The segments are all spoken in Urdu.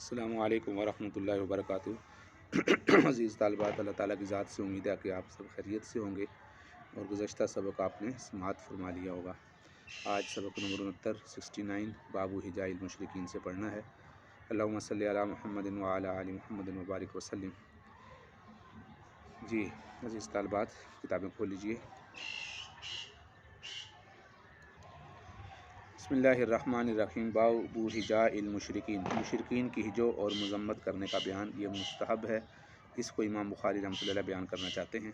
السلام علیکم ورحمۃ اللہ وبرکاتہ۔ عزیز طالبات، اللہ تعالیٰ کی ذات سے امید ہے کہ آپ سب خیریت سے ہوں گے اور گزشتہ سبق آپ نے سماعت فرما لیا ہوگا۔ آج سبق نمبر 69 باب حجاء المشرکین سے پڑھنا ہے۔ اللہم صلی علی محمد وعلی آل محمد وبارک وسلم۔ جی عزیز طالبات، کتابیں کھول لیجئے۔ بسم اللہ الرحمن الرحیم۔ باب حجاء المشرکین، مشرکین کی ہجو اور مذمت کرنے کا بیان۔ یہ مستحب ہے، اس کو امام بخاری رحمۃ اللہ علیہ بیان کرنا چاہتے ہیں۔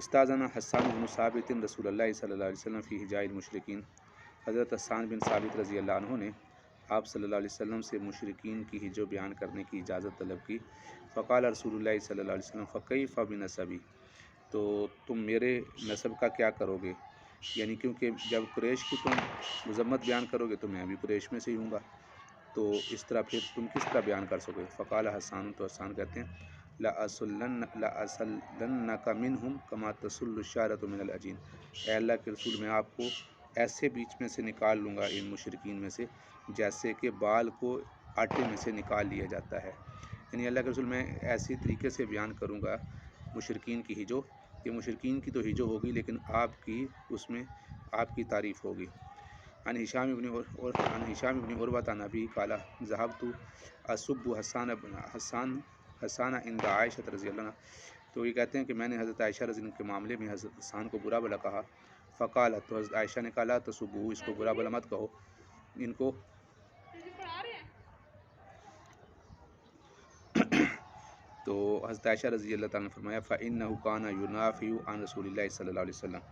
استاذنا حسان بن ثابت رسول اللہ صلی اللہ علیہ وسلم فی حجاء المشرکین، حضرت حسان بن ثابت رضی اللہ عنہ نے آپ صلی اللہ علیہ وسلم سے مشرکین کی ہجو بیان کرنے کی اجازت طلب کی۔ فقال رسول اللہ صلی اللہ علیہ وسلم فکیف بنسبی، تو تم میرے نسب کا کیا کرو گے؟ یعنی کیونکہ جب قریش کی تم مذمت بیان کرو گے تو میں بھی قریش میں سے ہی ہوں گا، تو اس طرح پھر تم کس طرح بیان کر سکو گے؟ فقال حسان، تو حسان کہتے ہیں لَأَسَلَّنَّكَ مِنْهُمْ كَمَا تَسُلُّ الشَّعْرَةُ مِنَ الْعَجِينِ، اے اللہ کے رسول، میں آپ کو ایسے بیچ میں سے نکال لوں گا ان مشرکین میں سے جیسے کہ بال کو آٹے میں سے نکال لیا جاتا ہے۔ یعنی اللہ کے رسول میں ایسی طریقے سے بیان کروں گا مشرکین کی ہجو، کہ مشرکین کی تو ہجو ہوگی لیکن آپ کی اس میں آپ کی تعریف ہوگی۔ عن ہشام بن عروہ عن ابی قال ذهبت اسب حسان عند عائشہ رضی اللہ عنہ، تو یہ کہتے ہیں کہ میں نے حضرت عائشہ رضی اللہ عنہ کے معاملے میں حضرت حسان کو برا بھلا کہا۔ فقالت، تو حضرت عائشہ نے کہا لا تسبوہ، اس کو برا بھلا مت کہو، ان کو تو حضرت عائشہ رضی اللہ تعالیٰ نے فرمایا فَإِنَّهُ كَانَ يُنَافِعُ عَنْ رسول اللہ صلی اللہ علیہ وسلم،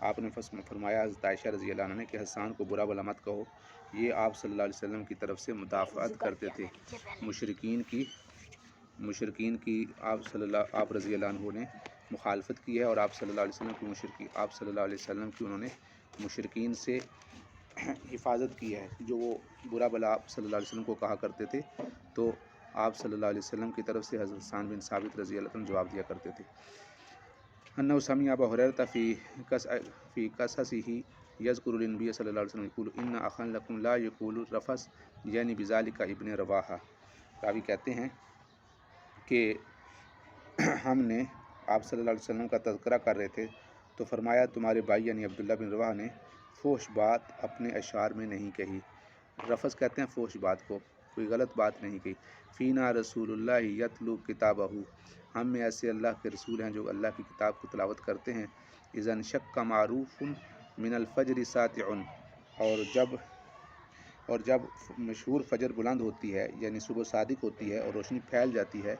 آپ نے فرمایا حضرت عائشہ رضی اللہ عنہ نے کہ حسان کو برا بھلا مت کہو، یہ آپ صلی اللہ علیہ وسلم کی طرف سے مدافعت کرتے تھے مشرکین کی آپ رضی اللہ عنہ نے مخالفت کی ہے، اور آپ صلی اللہ علیہ وسلم کی انہوں نے مشرکین سے حفاظت کی ہے، جو وہ برا بھلا آپ صلی اللہ علیہ وسلم کو کہا کرتے تھے، تو آپ صلی اللہ علیہ وسلم کی طرف سے حضرت حسان بن ثابت رضی اللہ عنہ جواب دیا کرتے تھے۔ انه سمع ابا هريره في قصصه يذكر النبي صلی اللہ علیہ وسلم يقول ان اخا لكم لا يقول الرفث یعنی بذلك ابن رواحہ، راوی کہتے ہیں کہ ہم نے آپ صلی اللہ علیہ وسلم کا تذکرہ کر رہے تھے تو فرمایا تمہارے بھائی یعنی عبداللہ بن رواحہ نے فحش بات اپنے اشعار میں نہیں کہی۔ رفث کہتے ہیں فحش بات کو، کوئی غلط بات نہیں کہی۔ فینا رسول اللہ یتلو کتابہ، ہم میں ایسے اللہ کے رسول ہیں جو اللہ کی کتاب کو تلاوت کرتے ہیں۔ اذا انشق معروف من الفجر ساطع، اور جب مشہور فجر بلند ہوتی ہے یعنی صبح صادق ہوتی ہے اور روشنی پھیل جاتی ہے،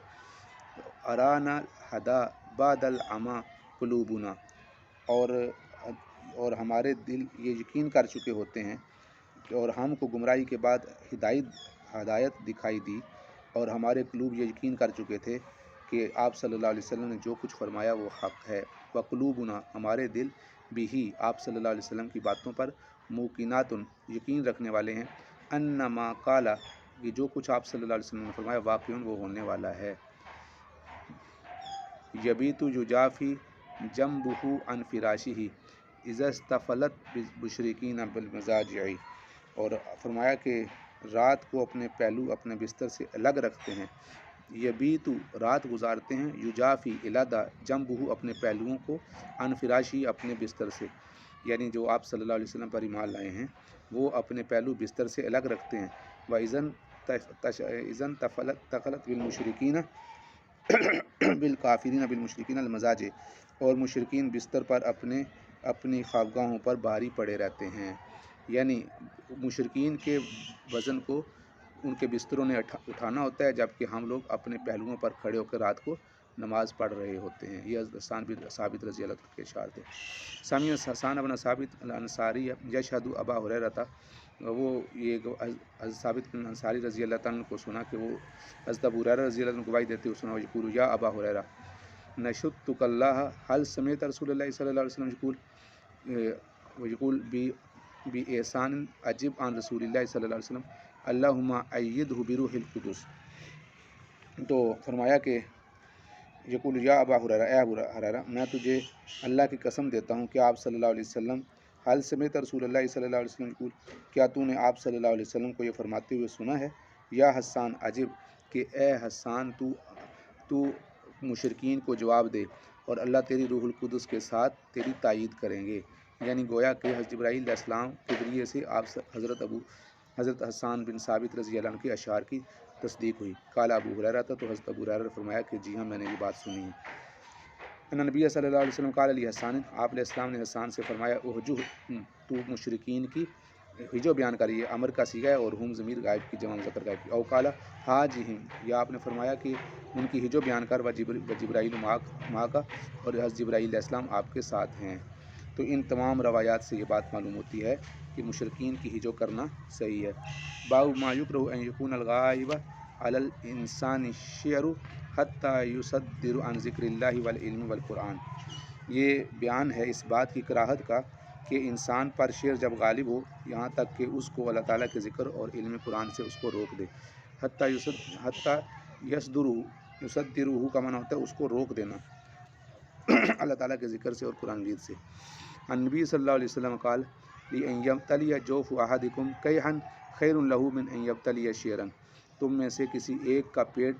ارانا ہدا بعد العما قلوبنا، اور ہمارے دل یہ یقین کر چکے ہوتے ہیں، اور ہم کو گمراہی کے بعد ہدایت دکھائی دی، اور ہمارے قلوب یہ یقین کر چکے تھے کہ آپ صلی اللہ علیہ وسلم نے جو کچھ فرمایا وہ حق ہے۔ وقلوبنا، ہمارے دل بھی آپ صلی اللہ علیہ وسلم کی باتوں پر موقنات، یقین رکھنے والے ہیں، انما قال، کہ جو کچھ آپ صلی اللہ علیہ وسلم نے فرمایا واقعاً وہ ہونے والا ہے۔ یبیت یجافی جنبہ عن فراشہ اذا استفلت بالمشرکین بالمضاجع، اور فرمایا کہ رات کو اپنے پہلو اپنے بستر سے الگ رکھتے ہیں، یبیت رات گزارتے ہیں، یجافی علیحدہ، جنبہ اپنے پہلوؤں کو، عن فراشی اپنے بستر سے، یعنی جو آپ صلی اللہ علیہ وسلم پر ایمان لائے ہیں وہ اپنے پہلو بستر سے الگ رکھتے ہیں۔ وَإِذَا تَخَلَتْ بِالْمُشْرِكِينَ بالکافرین بالمشرکین المضاجع، اور مشرکین بستر پر اپنی خوابگاہوں پر بھاری پڑے رہتے ہیں، یعنی مشرکین کے وزن کو ان کے بستروں نے اٹھانا ہوتا ہے جبکہ ہم لوگ اپنے پہلوؤں پر کھڑے ہو کر رات کو نماز پڑھ رہے ہوتے ہیں۔ یہ حسان بن ثابت رضی اللہ عنہ کے اشعار تھے۔ سامع حسان بن ثابت الانصاری یشہد ابا ہریرہ تھا، وہ یہ حضرت ثابت بن انصاری رضی اللہ عنہ کو سنا کہ وہ حضرت ابو ہریرہ رضی اللہ عنہ کو گواہی دیتے ہوئے سنا، یقول یا ابا ہریرہ نشدتک اللہ هل سمعت رسول اللہ صلی اللہ علیہ وسلم یقول بإحسان عجب عن رسول اللہ صلی اللہ علیہ وسلم اللہم ایدہ بروح القدس، تو فرمایا کہ یقول یا ابا ہریرہ، اے ابو ہریرہ، میں تجھے اللہ کی قسم دیتا ہوں کہ آپ صلی اللہ علیہ وسلم حل سمعت رسول اللہ صلی اللہ علیہ وسلم یقول، کیا تو نے آپ صلی اللہ علیہ وسلم کو یہ فرماتے ہوئے سنا ہے یا حسان عجب کہ اے حسان تو مشرکین کو جواب دے اور اللہ تیری روح القدس کے ساتھ تیری تائید کریں گے، یعنی گویا کہ حضرت جبرائیل علیہ السلام کے ذریعے سے آپ حضرت حسان بن ثابت رضی اللہ عنہ کے اشعار کی تصدیق ہوئی۔ قال ابو ہریرہ، تو حضرت ابو ہریرہ نے فرمایا کہ جی ہاں میں نے یہ بات سنی ہے۔ ان نبی صلی اللہ علیہ وسلم قال علی حسان، آپ علیہ السلام نے حسان سے فرمایا احجو، تو مشرکین کی ہجو بیان کریے، امر کا صیغہ ہے اور ہم ضمیر غائب کی جمع مذکر غائب کی۔ او قال حاجہم، یا آپ نے فرمایا کہ ان کی ہجو بیان کر، و جبرائیل ماں کا، اور حضرت جبرائیل علیہ السلام آپ کے ساتھ ہیں۔ تو ان تمام روایات سے یہ بات معلوم ہوتی ہے کہ مشرکین کی ہجو کرنا صحیح ہے۔ باب ما یکرہ ان یکون الغائب علی الانسان الشعر حتی یصدر عن ذکر اللہ والعلم والقرآن، یہ بیان ہے اس بات کی کراہت کا کہ انسان پر شعر جب غالب ہو یہاں تک کہ اس کو اللہ تعالیٰ کے ذکر اور علم قرآن سے اس کو روک دے۔ حتی یصدرہ کا معنی ہوتا ہے اس کو روک دینا اللہ تعالیٰ کے ذکر سے اور قرآن مجید سے۔ عن نبی صلی اللہ علیہ وسلم قال لِأَن یبتلی جوف احدکم کیحا خیر لہ من ان یبتلی شعرا، تم میں سے کسی ایک کا پیٹ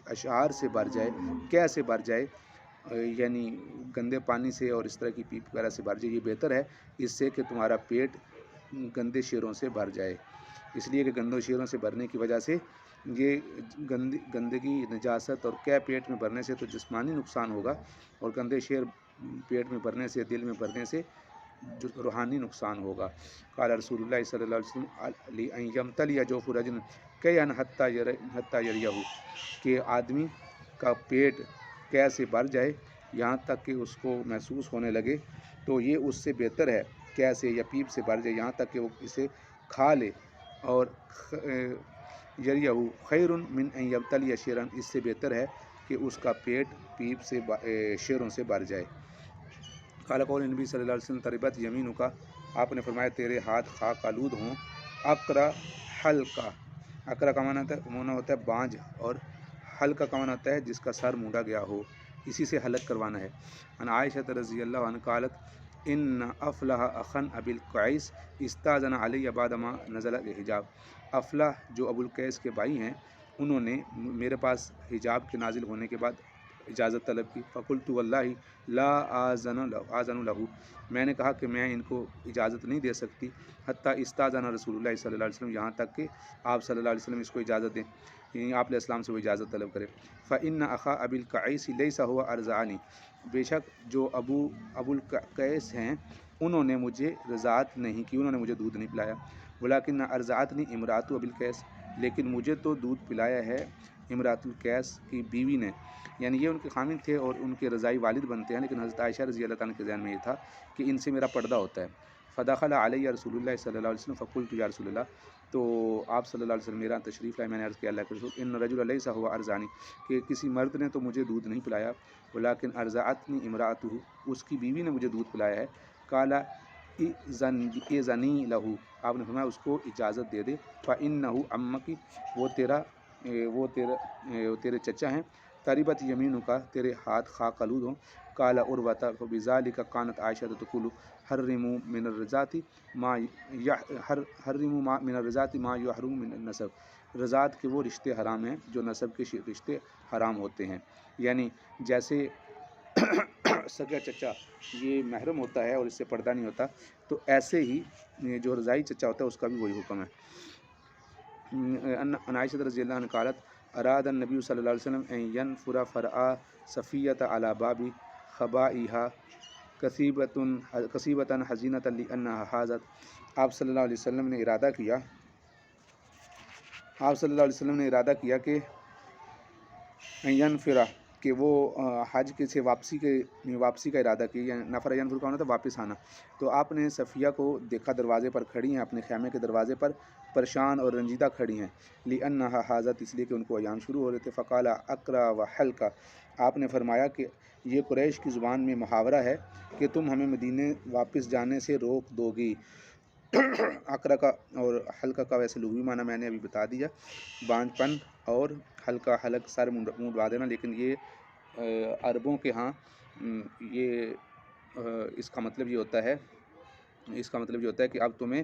اشعار سے بھر جائے، کیسے بھر جائے، یعنی گندے پانی سے اور اس طرح کی پیپ وغیرہ سے بھر جائے، یہ بہتر ہے اس سے کہ تمہارا پیٹ گندے شعروں سے بھر جائے، اس لیے کہ گندے شعروں سے بھرنے کی وجہ سے یہ گندگی نجاست اور قے پیٹ میں بھرنے سے تو جسمانی نقصان ہوگا، اور گندے شعر پیٹ میں بھرنے سے، دل میں بھرنے سے جو روحانی نقصان ہوگا۔ قال رسول اللہ صلی اللہ علیہ وسلم لِأَن یمتلی جوف رجل کیحا حتی یریہ، کہ آدمی کا پیٹ کیسے بھر جائے یہاں تک کہ اس کو محسوس ہونے لگے، تو یہ اس سے بہتر ہے کیسے یا پیپ سے بھر جائے یہاں تک کہ وہ اسے کھا لے، اور یریہ خیر من ان یبتلی شعرا، اس سے بہتر ہے کہ اس کا پیٹ پیپ سے شعروں سے بھر جائے۔ قال قول نبی صلی اللہ علیہ وسلم تربت یمینک، آپ نے فرمایا تیرے ہاتھ خاک آلود ہوں۔ اقرا حلقہ، اقرا کا معنی ہوتا ہے بانجھ، اور حلقہ کا معنی ہوتا ہے جس کا سر مونڈا گیا ہو، اسی سے حلق کروانا ہے۔ عن عائشہ رضی اللہ عنہ قالت ان افلح اخا ابی القیس استاذن علی بعد ما نزل الحجاب، افلح جو ابو القیس کے بھائی ہیں انہوں نے میرے پاس حجاب کے نازل ہونے کے بعد اجازت طلب کی۔ فقلت واللہ لا آذن لہ، میں نے کہا کہ میں ان کو اجازت نہیں دے سکتی، حتی استاذن رسول اللہ صلی اللہ علیہ وسلم، یہاں تک کہ آپ صلی اللہ علیہ وسلم اس کو اجازت دیں، یعنی آپ علیہ السلام سے وہ اجازت طلب کرے۔ فإن أخا أبي القعيس ليس هو أرضعني، بے شک جو ابو القیس ہیں انہوں نے مجھے رضاعت نہیں کی، انہوں نے مجھے دودھ نہیں پلایا۔ ولكن ارضعتنی امرأة ابی القیس، لیکن مجھے تو دودھ پلایا ہے امرأة القیس کی بیوی نے، یعنی یہ ان کے خامن تھے اور ان کے رضائی والد بنتے ہیں، لیکن حضرت عائشہ رضی اللہ عنہ کے ذہن میں یہ تھا کہ ان سے میرا پردہ ہوتا ہے۔ فدخل علیہ رسول اللہ صلی اللہ علیہ وسلم فقلت یا رسول اللہ، تو آپ صلی اللہ علیہ وسلم میرا تشریف لائے، میں نے عرض کیا اللہ کے رسول ان رجل لیس هو ارضانی، کہ کسی مرد نے تو مجھے دودھ نہیں پلایا، ولیکن ارضعتنی امرأته، اس کی بیوی نے مجھے دودھ پلایا ہے۔ قال اذنی لہ، آپ نے فرمایا اس کو اجازت دے دے، فإنہ عمک، وہ تیرے چچا ہیں، تربت یمینک، تیرے ہاتھ خاک آلود ہوں۔ قال عروۃ فبذلک کانت عائشہ تقول حرموا من الرضاعۃ ما یحرم من النسب، رضاعت کے وہ رشتے حرام ہیں جو نسب کے رشتے حرام ہوتے ہیں، یعنی جیسے سگا چچا یہ محرم ہوتا ہے اور اس سے پردہ نہیں ہوتا، تو ایسے ہی جو رضائی چچا ہوتا ہے اس کا بھی وہی حکم ہے۔ عن عائشہ رضی اللہ عنہ قالت اراد النبی صلی اللہ علیہ وسلم ان ینفر فرعا صفیۃ علی باب خبائها کثیبۃ حزینۃ لانها حاضت، آپ صلی اللہ علیہ وسلم نے ارادہ کیا کہ ینفرا، کہ وہ حج کے سے واپسی کا ارادہ کی، یعنی نفر ینفر کا ہونا تھا واپس آنا، تو آپ نے صفیہ کو دیکھا دروازے پر کھڑی ہیں، اپنے خیمے کے دروازے پر پریشان اور رنجیدہ کھڑی ہیں، لأنها حاضت، اس لیے کہ ان کو ایام شروع ہو رہے تھے۔ فقال اقرا وحلقہ، آپ نے فرمایا کہ یہ قریش کی زبان میں محاورہ ہے کہ تم ہمیں مدینے واپس جانے سے روک دو گی۔ اقرا کا اور حلقہ کا ویسے لغوی معنی میں نے ابھی بتا دیا، بانجھ پن، اور حلقہ حلق سر منڈوا دینا، لیکن یہ عربوں کے ہاں یہ اس کا مطلب یہ ہوتا ہے کہ اب تمہیں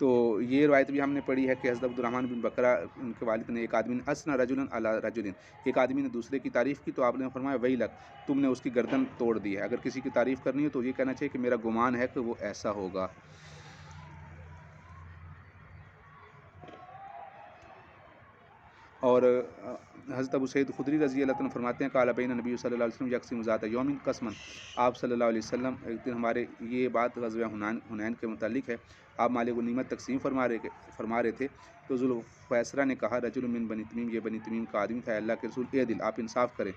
تو یہ روایت بھی ہم نے پڑھی ہے کہ حضرت عبدالرحمن بن بکرہ ان کے والد نے ایک آدمی نے اسنا رجلن علی رجلن، ایک آدمی نے دوسرے کی تعریف کی تو آپ نے فرمایا وہی لگ، تم نے اس کی گردن توڑ دی ہے۔ اگر کسی کی تعریف کرنی ہے تو یہ کہنا چاہیے کہ میرا گمان ہے کہ وہ ایسا ہوگا۔ اور حضرت ابو سعید خدری رضی اللہ عنہ فرماتے ہیں قال بین نبی صلی اللہ علیہ وسلم یقسم ذات یوم قسما، آپ صلی اللہ علیہ وسلم ایک دن ہمارے، یہ بات غزوہ حنین کے متعلق ہے، آپ مال غنیمت تقسیم فرما رہے تھے تو ذوالخویسرہ نے کہا رجل من بنی تمیم، یہ بنی تمیم کا آدمی تھا، اللہ کے رسول اے دل آپ انصاف کریں۔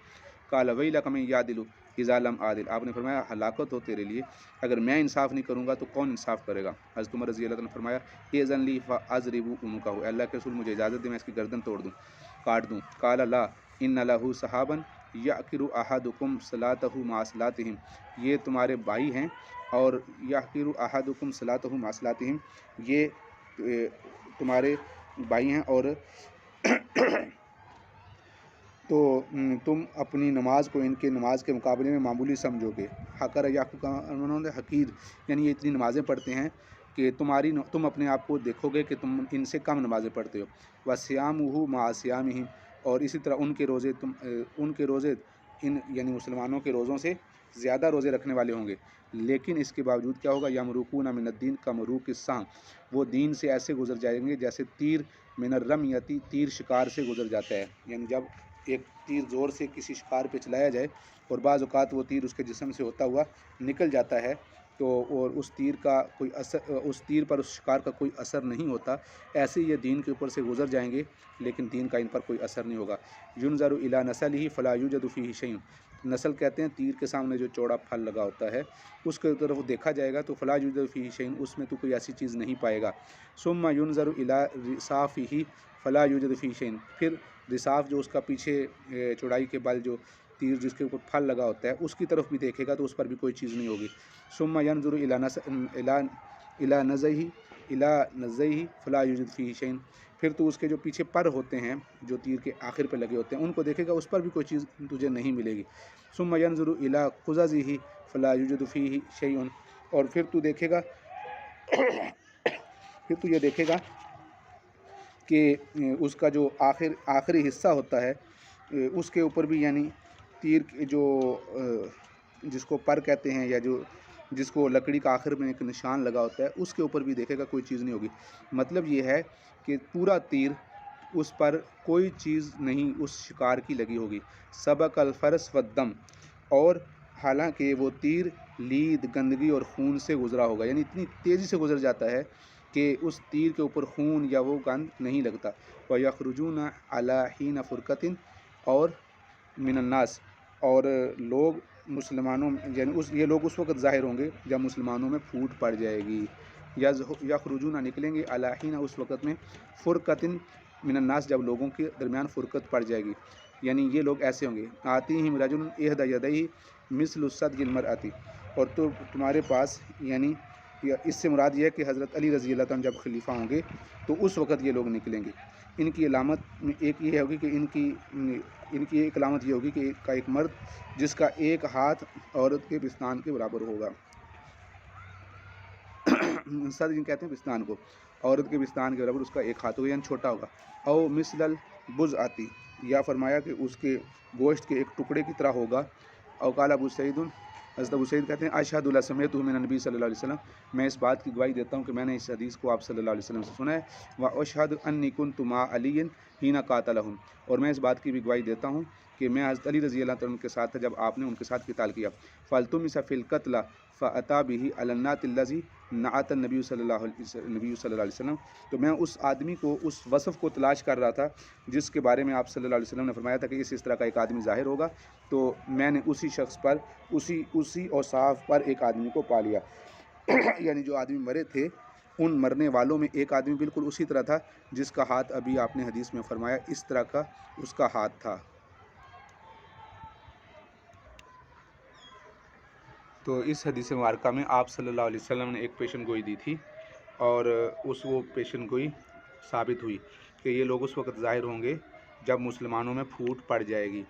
قال ویلک من یعدل اذا لم اعدل، آپ نے فرمایا ہلاکت ہو تیرے لیے اگر میں انصاف نہیں کروں گا تو کون انصاف کرے گا۔ حضرت عمر رضی اللہ عنہ نے فرمایا اذن لی فاضرب عنقہ، اللہ کے رسول مجھے اجازت دیں میں اس کی گردن توڑ دوں، کاٹ دوں۔ قال لا ان لہ صحابا یعکر احدکم صلاتہ مع صلاتہم، یہ تمہارے بھائی ہیں اور یعکر احدکم صلاتہ مع صلاتہم، یہ تمہارے بھائی ہیں اور تو تم اپنی نماز کو ان کے نماز کے مقابلے میں معمولی سمجھو گے۔ حقر حقیر، یعنی یہ اتنی نمازیں پڑھتے ہیں کہ تم اپنے آپ کو دیکھو گے کہ تم ان سے کم نمازیں پڑھتے ہو۔ وصیامہ مع صیامہم، اور اسی طرح ان کے روزے یعنی مسلمانوں کے روزوں سے زیادہ روزے رکھنے والے ہوں گے، لیکن اس کے باوجود کیا ہوگا یمرقون من الدین کمروق السہم، وہ دین سے ایسے گزر جائیں گے جیسے تیر من الرمیۃ، تیر شکار سے گزر جاتا ہے، یعنی جب ایک تیر زور سے کسی شکار پہ چلایا جائے اور بعض اوقات وہ تیر اس کے جسم سے ہوتا ہوا نکل جاتا ہے تو اور اس تیر پر اس شکار کا کوئی اثر نہیں ہوتا، ایسے یہ دین کے اوپر سے گزر جائیں گے لیکن دین کا ان پر کوئی اثر نہیں ہوگا۔ ینظر الی نسلہ فلا یوجد فیہ شیء، نسل کہتے ہیں تیر کے سامنے جو چوڑا پھل لگا ہوتا ہے اس کے طرف دیکھا جائے گا تو فلا یوجد فیہ شیء، اس میں تو کوئی ایسی چیز نہیں پائے گا۔ ثم ینظر الی رصافہ فلا یوجد فیہ شیء، پھر رصاف جو اس کا پیچھے چوڑائی کے بل جو تیر جس کے اوپر پھل لگا ہوتا ہے اس کی طرف بھی دیکھے گا تو اس پر بھی کوئی چیز نہیں ہوگی۔ ثم ینظر الی نزیہ فلا یوجد فیہ شیء، پھر تو اس کے جو پیچھے پر ہوتے ہیں جو تیر کے آخر پہ لگے ہوتے ہیں ان کو دیکھے گا اس پر بھی کوئی چیز تجھے نہیں ملے گی۔ ثم ینظر الی قززہ فلا یوجد فیہ شیء، اور پھر تو یہ دیکھے گا کہ اس کا جو آخری حصہ ہوتا ہے اس کے اوپر بھی، یعنی تیر جو جس کو پر کہتے ہیں یا جس کو لکڑی کا آخر میں ایک نشان لگا ہوتا ہے اس کے اوپر بھی دیکھے گا کوئی چیز نہیں ہوگی۔ مطلب یہ ہے کہ پورا تیر اس پر کوئی چیز نہیں اس شکار کی لگی ہوگی۔ سبق الفرس والدم، اور حالانکہ وہ تیر لید گندگی اور خون سے گزرا ہوگا، یعنی اتنی تیزی سے گزر جاتا ہے کہ اس تیر کے اوپر خون یا وہ گند نہیں لگتا۔ وَيَخْرُجُونَ عَلَى حِينَ فُرْقَةٍ، اور من الناس، اور لوگ مسلمانوں یعنی یہ لوگ اس وقت ظاہر ہوں گے جب مسلمانوں میں پھوٹ پڑ جائے گی۔ یخرجون نکلیں گے علی حین اس وقت میں، فرقۃ من الناس جب لوگوں کے درمیان فرقت پڑ جائے گی، یعنی یہ لوگ ایسے ہوں گے آتیہم رجل احدی یدیہ مثل الصدغ المرأۃ، اور تو تمہارے پاس، یعنی اس سے مراد یہ ہے کہ حضرت علی رضی اللہ عنہ جب خلیفہ ہوں گے تو اس وقت یہ لوگ نکلیں گے۔ ان کی علامت ایک یہ ہوگی کہ ان کی ایک علامت یہ ہوگی کہ ایک مرد جس کا ایک ہاتھ عورت کے پستان کے برابر ہوگا، صدر جن کہتے ہیں پستان کو، عورت کے پستان کے برابر اس کا ایک ہاتھ ہوگا یعنی چھوٹا ہوگا۔ او مثل البضعۃ، یا فرمایا کہ اس کے گوشت کے ایک ٹکڑے کی طرح ہوگا۔ او قال ابو سعید، حضرت ابو سعید کہتے ہیں اشہد اللہ سمعتہ من النبی صلی اللہ علیہ وسلم، میں اس بات کی گواہی دیتا ہوں کہ میں نے اس حدیث کو آپ صلی اللہ علیہ وسلم سے سنا ہے۔ واشہد انی کنت مع علی حین قاتلہم، اور میں اس بات کی بھی گواہی دیتا ہوں کہ میں حضرت علی رضی اللہ عنہ کے ساتھ تھا جب آپ نے ان کے ساتھ قتال کیا۔ فالتمس فی القتل فاتی بہ علی النعت الذی نعت النبی صلی اللہ علیہ وسلم، تو میں اس آدمی کو، اس وصف کو تلاش کر رہا تھا جس کے بارے میں آپ صلی اللہ علیہ وسلم نے فرمایا تھا کہ اس طرح کا ایک آدمی ظاہر ہوگا، تو میں نے اسی شخص پر، اسی اوصاف پر ایک آدمی کو پا لیا۔ یعنی جو آدمی مرے تھے ان مرنے والوں میں ایک آدمی بالکل اسی طرح تھا جس کا ہاتھ ابھی آپ نے حدیث میں فرمایا اس طرح کا اس کا ہاتھ تھا۔ تو اس حدیث مبارکہ میں آپ صلی اللہ علیہ وسلم نے ایک پیشن گوئی دی تھی، اور وہ پیشن گوئی ثابت ہوئی کہ یہ لوگ اس وقت ظاہر ہوں گے جب مسلمانوں میں پھوٹ پڑ جائے گی،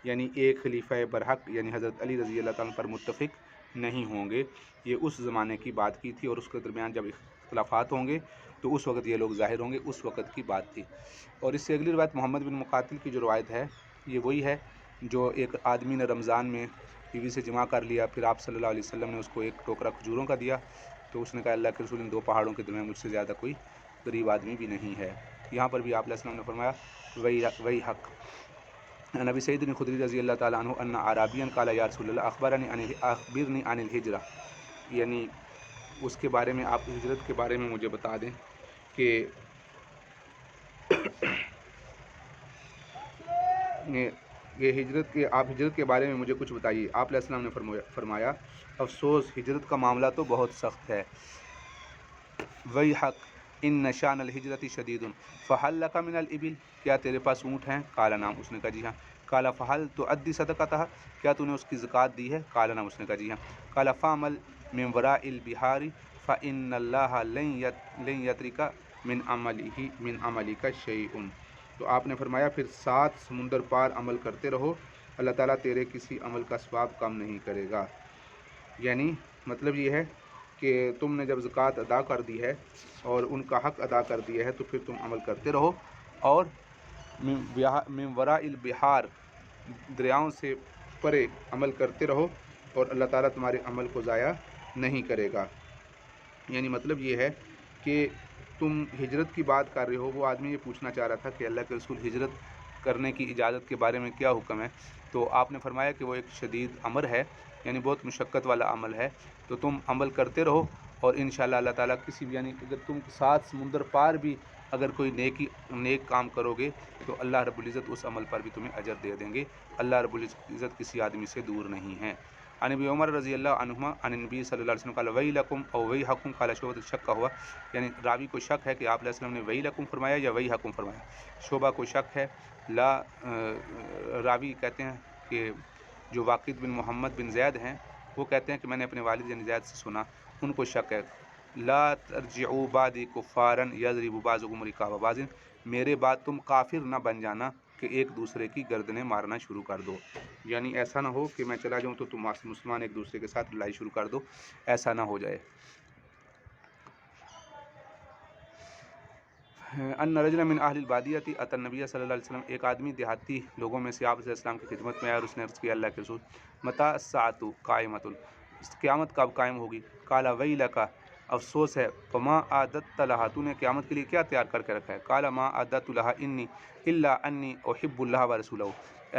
یعنی ایک خلیفہ برحق یعنی حضرت علی رضی اللہ تعالیٰ پر متفق نہیں ہوں گے۔ یہ اس زمانے کی بات کی تھی، اور اس کے درمیان جب اختلافات ہوں گے تو اس وقت یہ لوگ ظاہر ہوں گے، اس وقت کی بات تھی۔ اور اس سے اگلی روایت محمد بن مقاتل کی جو روایت ہے یہ وہی ہے جو ایک آدمی نے رمضان میں بیوی سے جمع کر لیا، پھر آپ صلی اللہ علیہ وسلم نے اس کو ایک ٹوکرا کھجوروں کا دیا، تو اس نے کہا اللہ کے رسول ان دو پہاڑوں کے درمیان مجھ سے زیادہ کوئی غریب آدمی بھی نہیں ہے۔ یہاں پر بھی آپ علیہ السلام نے فرمایا وہی حق۔ نبی سعید بن خدری رضی اللہ تعالیٰ عنہ ان عرابین قال یا رسول اللہ اخبرنی عن الہجرہ، یعنی اس کے بارے میں آپ ہجرت کے بارے میں مجھے بتا دیں کہ یہ آپ ہجرت کے بارے میں مجھے کچھ بتائیے۔ آپ علیہ السلام نے فرمایا افسوس ہجرت کا معاملہ تو بہت سخت ہے۔ وہی حق ان شان الہجرت شدید فہل لک من الابل، کیا تیرے پاس اونٹ ہیں؟ قال نعم، اس نے کہا جی ہاں۔ قال فہل تؤدی صدقتها، کیا تو نے اس کی زکوٰۃ دی ہے؟ قال نعم، اس نے کہا جی ہاں۔ قال فاعمل من وراء البحار فان اللہ لن یترک من عملک شیء، تو آپ نے فرمایا پھر 7 سمندر پار عمل کرتے رہو، اللہ تعالیٰ تیرے کسی عمل کا ثواب کم نہیں کرے گا۔ یعنی مطلب یہ ہے کہ تم نے جب زکوٰۃ ادا کر دی ہے اور ان کا حق ادا کر دیا ہے تو پھر تم عمل کرتے رہو، اور من وراء البحار، دریاؤں سے پرے عمل کرتے رہو، اور اللہ تعالیٰ تمہارے عمل کو ضائع نہیں کرے گا۔ یعنی مطلب یہ ہے کہ تم ہجرت کی بات کر رہے ہو، وہ آدمی یہ پوچھنا چاہ رہا تھا کہ اللہ کے رسول ہجرت کرنے کی اجازت کے بارے میں کیا حکم ہے، تو آپ نے فرمایا کہ وہ ایک شدید امر ہے، یعنی بہت مشقت والا عمل ہے، تو تم عمل کرتے رہو، اور انشاءاللہ اللہ تعالیٰ کسی بھی، یعنی اگر تم 7 سمندر پار بھی اگر کوئی نیک کام کرو گے تو اللہ رب العزت اس عمل پر بھی تمہیں اجر دے دیں گے۔ اللہ رب العزت کسی آدمی سے دور نہیں ہے۔ عن ابی عمر رضی اللہ عنہما عن النبی صلی اللہ علیہ وسلم قال ویلکم او ویحکم قال شعبہ شک کا ہوا، یعنی راوی کو شک ہے کہ آپ علیہ السلام نے ویلکم فرمایا یا ویحکم فرمایا، شعبہ کو شک ہے، راوی کہتے ہیں کہ جو واقد بن محمد بن زید ہیں وہ کہتے ہیں کہ میں نے اپنے والد یعنی زید سے سنا، ان کو شک ہے لا ترجعوا بعدی کفارا یضرب بعضکم رقاب بعض، میرے بعد تم کافر نہ بن جانا کہ ایک دوسرے کی گردنیں مارنا شروع کر دو، یعنی ایسا نہ ہو کہ میں چلا جاؤں تو تم مسلمان ایک دوسرے کے ساتھ لڑائی شروع کر دو، ایسا نہ ہو جائے۔ ان رجلا من اہل البادیۃ اتى النبی صلی اللہ علیہ وسلم، ایک آدمی دیہاتی لوگوں میں سے آپ علیہ السلام کی خدمت میں آیا اور اس نے عرض کیا اللہ کے رسول متى الساعۃ قائمۃ، قیامت کب قائم ہوگی؟ قال ویلک، افسوس ہے، فما اعددت لها، تو نے قیامت کے لیے کیا تیار کر کے رکھا ہے؟ قال ما اعددت لها انی الا انی احب اللہ ورسولہ،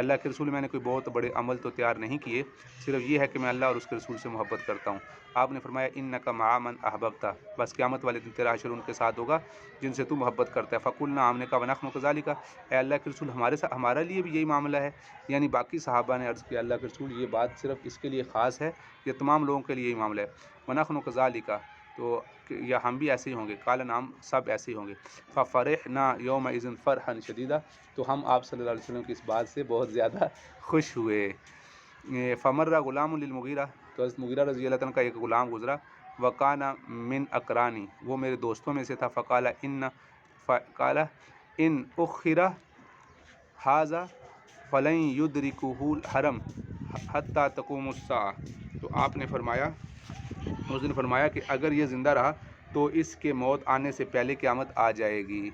اللہ کے رسول میں نے کوئی بہت بڑے عمل تو تیار نہیں کیے، صرف یہ ہے کہ میں اللہ اور اس کے رسول سے محبت کرتا ہوں۔ آپ نے فرمایا انک مع من احببت، بس قیامت والے دن تیرا حشر ان کے ساتھ ہوگا جن سے تو محبت کرتا ہے۔ فقلنا، ہم نے کہا ونحن کذالک، اے اللہ کے رسول ہمارے لیے بھی یہی معاملہ ہے؟ یعنی باقی صحابہ نے عرض کیا اللہ کے رسول یہ بات صرف اس کے لیے خاص ہے یا تمام لوگوں کے لیے یہی معاملہ ہے؟ ونحن کذالک، تو یا ہم بھی ایسے ہی ہوں گے؟ قال نعم، سب ایسے ہی ہوں گے۔ ففرحنا یومئذ فرحا شدیدا، تو ہم آپ صلی اللہ علیہ وسلم کی اس بات سے بہت زیادہ خوش ہوئے۔ فمر غلام للمغیرہ، تو حضرت مغیرہ رضی اللہ عنہ کا ایک غلام گزرا، وکان من اقرانی، وہ میرے دوستوں میں سے تھا، فقال ان اخر ھذا فلن یدرکہ الحرم حتی تقوم الساعہ، تو آپ نے فرمایا، اس نے فرمایا کہ اگر یہ زندہ رہا تو اس کے موت آنے سے پہلے قیامت آ جائے گی۔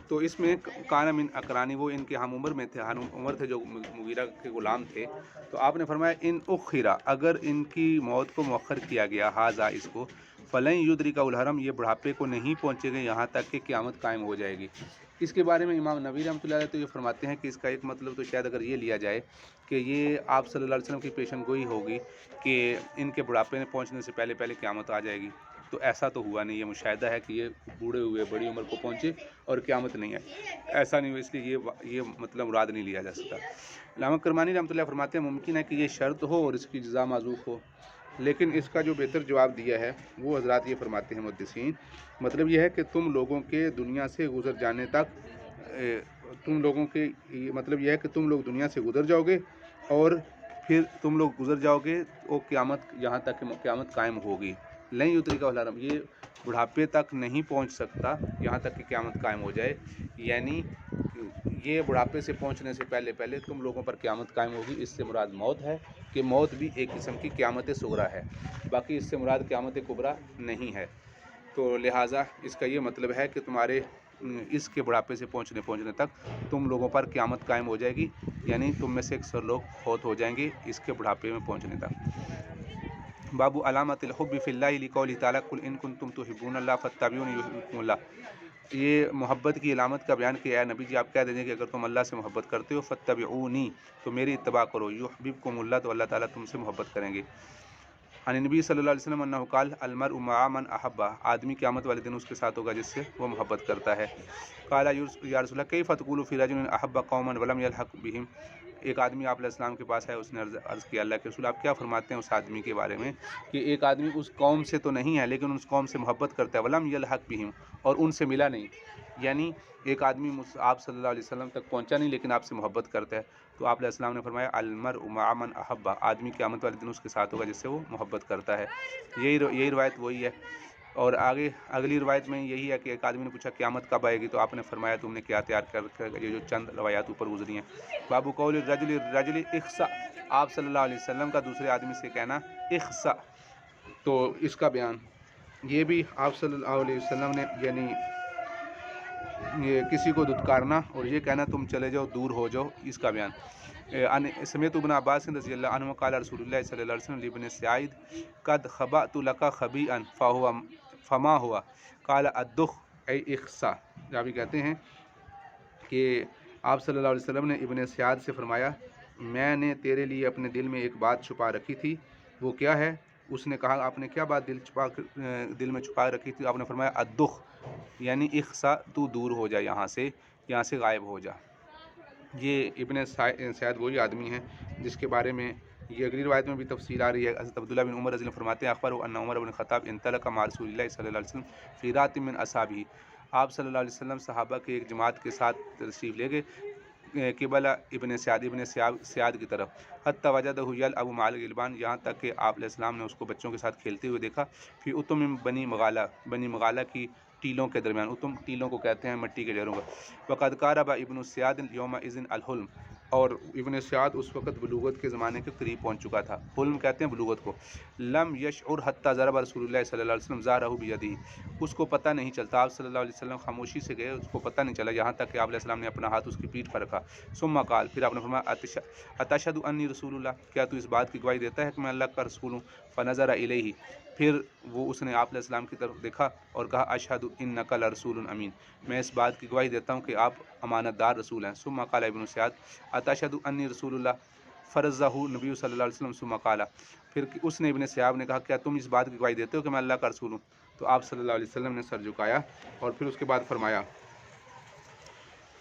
تو اس میں کان من اقرانی، وہ ان کے ہم عمر میں تھے، ہم عمر تھے جو مغیرہ کے غلام تھے، تو آپ نے فرمایا ان اخرا، اگر ان کی موت کو مؤخر کیا گیا، ھذا اس کو، فلن یدرکہ الحرم، یہ بڑھاپے کو نہیں پہنچے گا یہاں تک کہ قیامت قائم ہو جائے گی۔ اس کے بارے میں امام نووی رحمۃ اللہ علیہ تو یہ فرماتے ہیں کہ اس کا ایک مطلب تو شاید اگر یہ لیا جائے کہ یہ آپ صلی اللہ علیہ وسلم کی پیشن گوئی ہوگی کہ ان کے بڑھاپے میں پہنچنے سے پہلے قیامت آ جائے گی، تو ایسا تو ہوا نہیں، یہ مشاہدہ ہے کہ یہ بوڑھے ہوئے بڑی عمر کو پہنچے اور قیامت نہیں ہے، ایسا نہیں ہوا، اس لیے یہ مطلب مراد نہیں لیا جا سکتا۔ علامہ کرمانی رحمۃ اللہ فرماتے ہیں ممکن ہے کہ یہ شرط ہو اور اس کی جزا معذوف ہو، لیکن اس کا جو بہتر جواب دیا ہے وہ حضرات یہ فرماتے ہیں محدثین، مطلب یہ ہے کہ تم لوگوں کے دنیا سے گزر جانے تک، مطلب یہ ہے کہ تم لوگ دنیا سے گزر جاؤ گے اور پھر تم لوگ گزر جاؤ گے تو قیامت، یہاں تک کہ قیامت قائم ہوگی۔ لن یدرکہ الحرم، یہ بڑھاپے تک نہیں پہنچ سکتا یہاں تک کہ قیامت قائم ہو جائے، یعنی یہ بڑھاپے سے پہنچنے سے پہلے پہلے تم لوگوں پر قیامت قائم ہوگی۔ اس سے مراد موت ہے کہ موت بھی ایک قسم کی قیامت صغریٰ ہے، باقی اس سے مراد قیامت کبریٰ نہیں ہے۔ تو لہٰذا اس کا یہ مطلب ہے کہ تمہارے اس کے بڑھاپے سے پہنچنے تک تم لوگوں پر قیامت قائم ہو جائے گی، یعنی تم میں سے اکثر لوگ فوت ہو جائیں گے اس کے بڑھاپے میں پہنچنے تک۔ باب علامت الحب فی اللہ لقولہ تعالی قل ان کنتم تحبون اللہ فاتبعونی یحببکم اللہ۔ یہ محبت کی علامت کا بیان کیا ہے نبی جی، آپ کہہ دیجیے کہ اگر تم اللہ سے محبت کرتے ہو فاتبعونی تو میری اتباع کرو، یحببکم اللہ تو اللہ تعالیٰ تم سے محبت کریں گے۔ عن نبی صلی اللہ علیہ وسلم انہ قال المرء مع من احبہ، آدمی قیامت والے دن اس کے ساتھ ہوگا جس سے وہ محبت کرتا ہے۔ قال یا رسول اللہ کیف تقول فی رجل احب قوما ولم یلحق بہم، ایک آدمی آپ علیہ السلام کے پاس ہے، اس نے عرض کیا اللہ کے رسول آپ کیا فرماتے ہیں اس آدمی کے بارے میں کہ ایک آدمی اس قوم سے تو نہیں ہے لیکن اس قوم سے محبت کرتا ہے، ولم یلحق بہم اور ان سے ملا نہیں، یعنی ایک آدمی آپ صلی اللہ علیہ وسلم تک پہنچا نہیں لیکن آپ سے محبت کرتا ہے۔ تو آپ علیہ السلام نے فرمایا المرء مع من احبہ، آدمی قیامت والے دن اس کے ساتھ ہوگا جس سے وہ محبت کرتا ہے۔ یہی روایت وہی ہے۔ اور آگے اگلی روایت میں یہی ہے کہ ایک آدمی نے پوچھا قیامت کب آئے گی، تو آپ نے فرمایا تم نے کیا تیار کر رکھا ہے، یہ جو چند روایات اوپر گزری ہیں۔ باب قول الرجل اخسأ، آپ صلی اللہ علیہ وسلم کا دوسرے آدمی سے کہنا اخسأ، تو اس کا بیان یہ بھی آپ صلی اللہ علیہ وسلم نے یعنی کسی کو دھتکارنا اور یہ کہنا تم چلے جاؤ دور ہو جاؤ، اس کا بیان۔ سمیت ابن عباس رضی اللہ عنہ قال رسول اللہ صلی اللہ علیہ وسلم لابن سعید قد خبأت لك خبیئا فما ہوا قال الدخ ای اخسا، راوی کہتے ہیں کہ آپ صلی اللہ علیہ وسلم نے ابن سعید سے فرمایا میں نے تیرے لیے اپنے دل میں ایک بات چھپا رکھی تھی، وہ کیا ہے؟ اس نے کہا آپ نے کیا بات دل میں چھپا رکھی تھی؟ آپ نے فرمایا الدخ، یعنی اخسا تو دور ہو جا، یہاں سے غائب ہو جا۔ یہ ابن سعید وہی آدمی ہیں جس کے بارے میں یہ اگلی روایت میں بھی تفصیل آ رہی ہے۔ حضرت عبداللہ بن عمر رضی اللہ عنہ فرماتے ہیں اخبروا ان عمر بن خطاب انطلق مع رسول اللہ صلی اللہ علیہ وسلم فی رات من اصحابہ، آپ صلی اللہ علیہ وسلم صحابہ کے ایک جماعت کے ساتھ تشریف لے گئے قبل ابن سعد کی طرف، حتی وجدہ یلعب مع الغلمان، یہاں تک کہ آپ علیہ السلام نے اس کو بچوں کے ساتھ کھیلتے ہوئے دیکھا، فی اتم بنی مغالہ کی ٹیلوں کے درمیان، اتم ٹیلوں کو کہتے ہیں مٹی کے ڈھیروں کا۔ وقد قارب ابن سعد یومئذ الحلم، اور ابن سعد اس وقت بلوغت کے زمانے کے قریب پہنچ چکا تھا، حلم کہتے ہیں بلوغت کو۔ لم یشعر حتی ضرب رسول اللہ صلی اللہ علیہ وسلم ظہرہ بیدہ، اس کو پتہ نہیں چلتا، آپ صلی اللہ علیہ وسلم خاموشی سے گئے، اس کو پتہ نہیں چلا یہاں تک کہ آپ علیہ السلام نے اپنا ہاتھ اس کی پیٹھ پر رکھا۔ ثم قال، پھر آپ نے فرمایا اتشہد انی رسول اللہ، کیا تو اس بات کی گواہی دیتا ہے کہ میں اللہ کا رسول ہوں؟ فنظر الیہ، پھر اس نے آپ علیہ السلام کی طرف دیکھا اور کہا اشہد انک لرسول امین، میں اس بات کی گواہی دیتا ہوں کہ آپ امانت دار رسول ہیں۔ ثم قال ابن سعد اتشہد انی رسول اللہ، فرضہ نبی صلی اللہ علیہ وسلم ثم قال، پھر اس نے ابن سعد نے کہا کیا تم اس بات کی گواہی دیتے ہو کہ میں اللہ کا رسول ہوں؟ تو آپ صلی اللہ علیہ وسلم نے سر جھکایا اور پھر اس کے بعد فرمایا،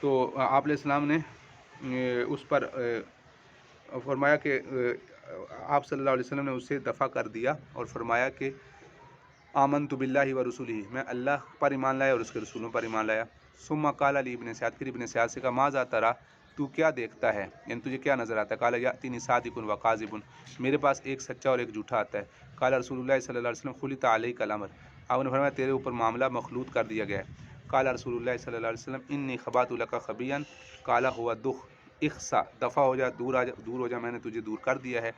تو آپ علیہ السلام نے اس پر فرمایا کہ آپ صلی اللہ علیہ وسلم نے اسے دفع کر دیا اور فرمایا کہ آمنت باللہ و رسولہ، میں اللہ پر ایمان لایا اور اس کے رسولوں پر ایمان لایا۔ ثم قال علی ابن سعد، پھر ابن سعد سے کہا ماذا ترى، تو کیا دیکھتا ہے، یعنی تجھے کیا نظر آتا ہے؟ قال یاتینی صادق و کاذب، میرے پاس ایک سچا اور ایک جھوٹا آتا ہے۔ قال رسول اللہ صلی اللہ علیہ وسلم خلط علیک الامر، آپ نے فرمایا تیرے اوپر معاملہ مخلوط کر دیا گیا ہے۔ قال رسول اللہ صلی اللہ علیہ وسلم انی خبأت لک خبیا، قال هو الدخ، اخسا، دفع ہو جا، دور ہو جا، میں نے تجھے دور کر دیا ہے۔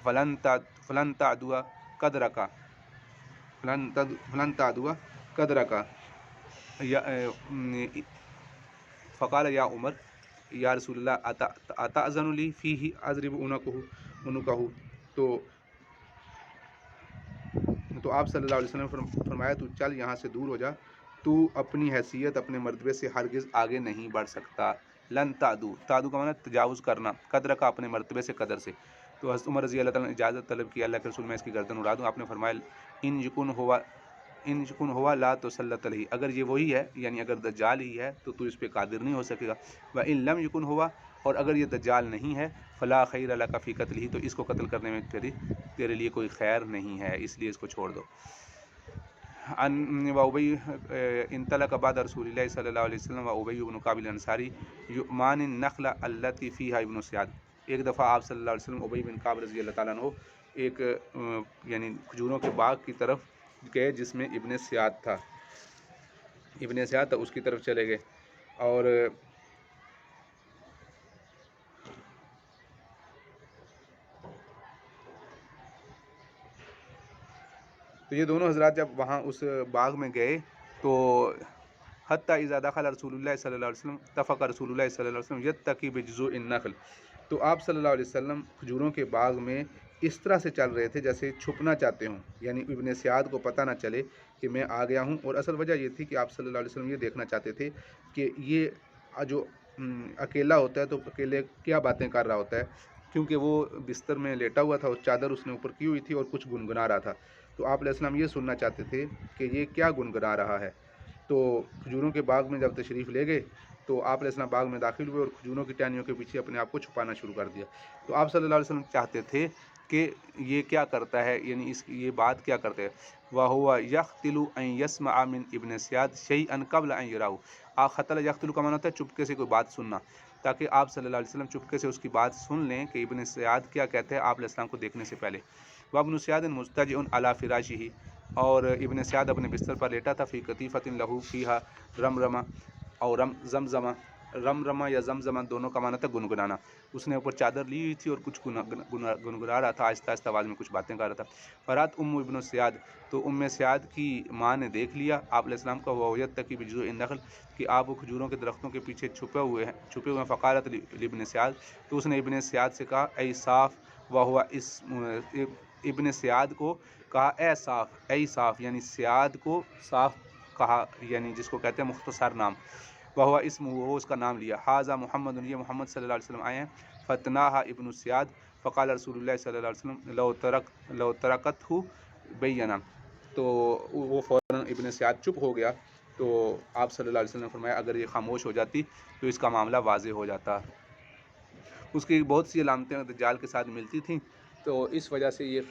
فلن تعدو قدرک، فلن تعدو قدرک، فقال یا عمر یا رسول اللہ اتأذن لی فیہ اضرب عنقہ، تو آپ صلی اللہ علیہ وسلم فرمایا تو چل یہاں سے دور ہو جا، تو اپنی حیثیت اپنے مرتبے سے ہرگز آگے نہیں بڑھ سکتا۔ لن تعدو، تعدو کا معنی تجاوز کرنا، قدر کا اپنے مرتبے سے قدر سے۔ تو حضرت عمر رضی اللہ تعالیٰ نے اجازت طلب کی اللہ کے رسول میں اس کی گردن اڑا دوں، آپ نے فرمایا ان یکن ہوا لا تسلط علیہ، اگر یہ وہی ہے یعنی اگر دجال ہی ہے تو اس پہ قادر نہیں ہو سکے گا۔ وان لم یکن ہوا، اور اگر یہ دجال نہیں ہے فلا خیر لک فی قتلہ، تو اس کو قتل کرنے میں تیرے لیے کوئی خیر نہیں ہے، اس لیے اس کو چھوڑ دو۔ وابی انطلق بعد رسول اللہ صلی اللہ علیہ وسلم وابی بن کعب الانصاری یؤمان النخل التي فیها ابن سعد، ایک دفعہ آپ صلی اللہ علیہ وسلم ابی بن کعب رضی اللہ تعالیٰ عنہ ایک یعنی کھجوروں کے باغ کی طرف گئے جس میں ابن سعد تھا، اس کی طرف چلے گئے اور تو یہ دونوں حضرات جب وہاں اس باغ میں گئے تو حتیٰ اذا دخل رسول اللہ صلی اللہ علیہ وسلم اتفق رسول اللہ صلی اللہ علیہ وسلم یتقی بجذوع النخل، تو آپ صلی اللہ علیہ وسلم کھجوروں کے باغ میں اس طرح سے چل رہے تھے جیسے چھپنا چاہتے ہوں، یعنی ابن سیاد کو پتہ نہ چلے کہ میں آ گیا ہوں. اور اصل وجہ یہ تھی کہ آپ صلی اللہ علیہ وسلم یہ دیکھنا چاہتے تھے کہ یہ جو اکیلا ہوتا ہے تو اکیلے کیا باتیں کر رہا ہوتا ہے، کیونکہ وہ بستر میں لیٹا ہوا تھا اور چادر اس نے اوپر کی ہوئی تھی اور کچھ گنگنا رہا تھا. تو آپ علیہ السلام یہ سننا چاہتے تھے کہ یہ کیا گنگنا رہا ہے. تو کھجوروں کے باغ میں جب تشریف لے گئے تو آپ علیہ السلام باغ میں داخل ہوئے اور کھجوروں کی ٹہنیوں کے پیچھے اپنے آپ کو چھپانا شروع کر دیا. تو آپ صلی اللہ علیہ وسلم چاہتے تھے کہ یہ کیا کرتا ہے، یعنی یہ بات کیا کرتے ہیں. وَهُوَ يَخْتِلُ أَن يَسْمَعَ مِنْ ابن سیاد شَيْئًا قبل أن يَرَاهُ. خطل یختل کا معنی ہوتا ہے چپکے سے کوئی بات سننا، تاکہ آپ صلی اللہ علیہ وسلم چپکے سے اس کی بات سن لیں کہ ابن سیاد کیا کہتے ہیں آپ علیہ السلام کو دیکھنے سے پہلے. وابن سیاد مضطجع علی فراشہ، اور ابن سیاد اپنے بستر پر لیٹا تھا. فی قطیفۃ لہ فیہا رمرمہ اور زمزمہ. رمرمہ یا زمزمہ دونوں کا معنی تھا گنگنانا. اس نے اوپر چادر لی ہوئی تھی اور کچھ گنگنا رہا تھا، آہستہ آہستہ آواز میں کچھ باتیں کر رہا تھا. فرات ابن سیاد، تو سیاد کی ماں نے دیکھ لیا آپ علیہ السلام کا. وہ یتقی بجذوع النخل، کہ آپ وہ کھجوروں کے درختوں کے پیچھے چھپے ہوئے ہیں. فقالت لابن سیاد، تو اس نے ابن سیاد سے کہا اے صاف. وہو ابن سیاد کو کہا اے صاف، اے صاف یعنی سیاد کو صاف کہا، یعنی جس کو کہتے ہیں مختصر نام. وہو اسم، وہ اس کا نام لیا. حاذا محمد، یہ محمد صلی اللہ علیہ وسلم آئے ہیں. فتناہا ابن سیاد فقال رسول اللہ صلی اللہ علیہ وسلم لو ترکتہ بینا. تو وہ فوراً ابن سیاد چپ ہو گیا. تو آپ صلی اللہ علیہ وسلم نے فرمایا اگر یہ خاموش ہو جاتی تو اس کا معاملہ واضح ہو جاتا. اس کی بہت سی علامتیں دجال کے ساتھ ملتی تھیں، تو اس وجہ سے یہ